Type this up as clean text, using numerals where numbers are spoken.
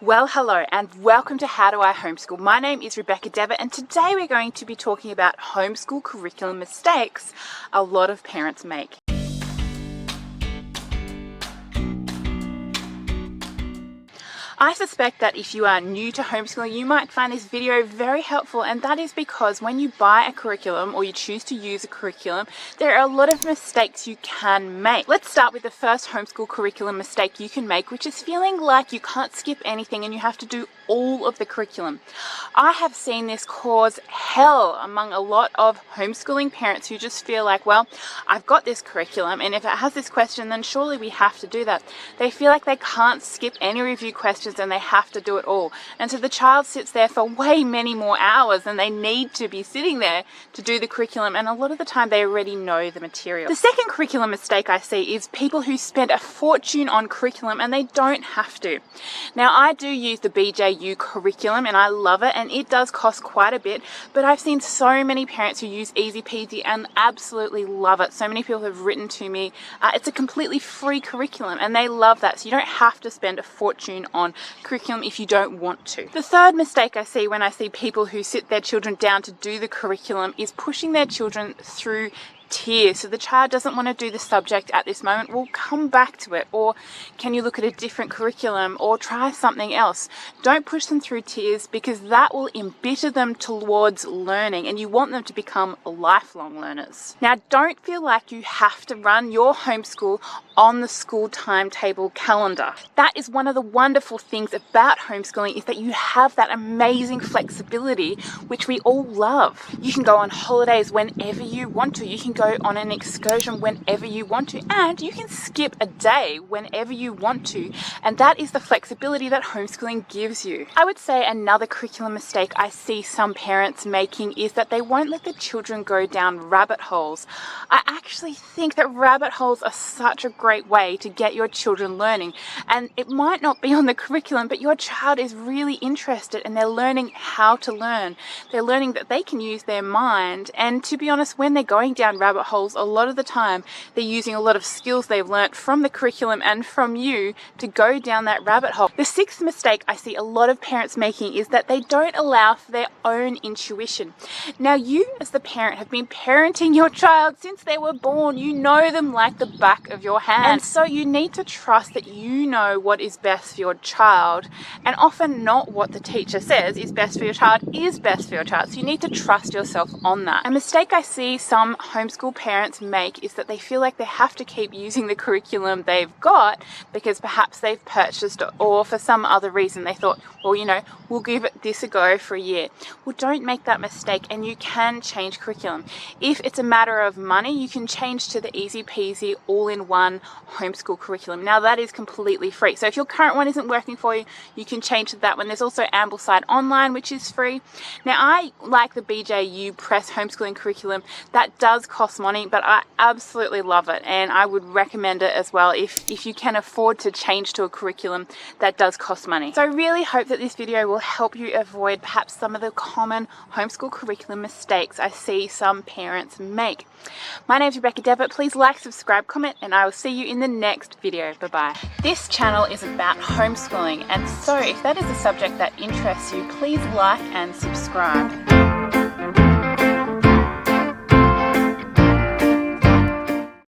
Well, hello and welcome to How Do I Homeschool? My name is Rebecca Devitt and today we're going to be talking about homeschool curriculum mistakes a lot of parents make. I suspect that if you are new to homeschooling, you might find this video very helpful, and that is because when you buy a curriculum or you choose to use a curriculum, there are a lot of mistakes you can make. Let's start with the first homeschool curriculum mistake you can make, which is feeling like you can't skip anything and you have to do all of the curriculum. I have seen this cause hell among a lot of homeschooling parents who just feel like, well, I've got this curriculum and if it has this question, then surely we have to do that. They feel like they can't skip any review questions and they have to do it all. And so the child sits there for way many more hours than they need to be sitting there to do the curriculum, and a lot of the time they already know the material. The second curriculum mistake I see is people who spend a fortune on curriculum and they don't have to. Now, I do use the BJU curriculum and I love it, and it does cost quite a bit, but I've seen so many parents who use Easy Peasy and absolutely love it. So many people have written to me, it's a completely free curriculum and they love that, so you don't have to spend a fortune on curriculum if you don't want to. The third mistake I see when I see people who sit their children down to do the curriculum is pushing their children through tiers. So the child doesn't want to do the subject at this moment, we'll come back to it, or can you look at a different curriculum or try something else. Don't push them through tiers because that will embitter them towards learning, and you want them to become lifelong learners. Now, don't feel like you have to run your homeschool on the school timetable calendar. That is one of the wonderful things about homeschooling, is that you have that amazing flexibility which we all love. You can go on holidays whenever you want to, you can go on an excursion whenever you want to, and you can skip a day whenever you want to, and that is the flexibility that homeschooling gives you. I would say another curriculum mistake I see some parents making is that they won't let the children go down rabbit holes. I actually think that rabbit holes are such a great way to get your children learning, and it might not be on the curriculum, but your child is really interested and they're learning how to learn. They're learning that they can use their mind, and to be honest, when they're going down rabbit holes, a lot of the time they're using a lot of skills they've learnt from the curriculum and from you to go down that rabbit hole. The sixth mistake I see a lot of parents making is that they don't allow for their own intuition. Now, you as the parent have been parenting your child since they were born. You know them like the back of your hand, and so you need to trust that you know what is best for your child, and often not what the teacher says is best for your child is best for your child, so you need to trust yourself on that. A mistake I see some homeschool parents make is that they feel like they have to keep using the curriculum they've got because perhaps they've purchased it, or for some other reason they thought, well, you know, we'll give it this a go for a year. Well, don't make that mistake, and you can change curriculum. If it's a matter of money, you can change to the Easy Peasy all-in-one homeschool curriculum. Now, that is completely free, so if your current one isn't working for you, you can change to that one. There's also Ambleside Online, which is free. Now, I like the BJU Press homeschooling curriculum. That does cost money, but I absolutely love it, and I would recommend it as well if you can afford to change to a curriculum that does cost money. So I really hope that this video will help you avoid perhaps some of the common homeschool curriculum mistakes I see some parents make. My name is Rebecca Devitt. Please like, subscribe, comment, and I will see you in the next video. Bye-bye. This channel is about homeschooling, and so if that is a subject that interests you, please like and subscribe.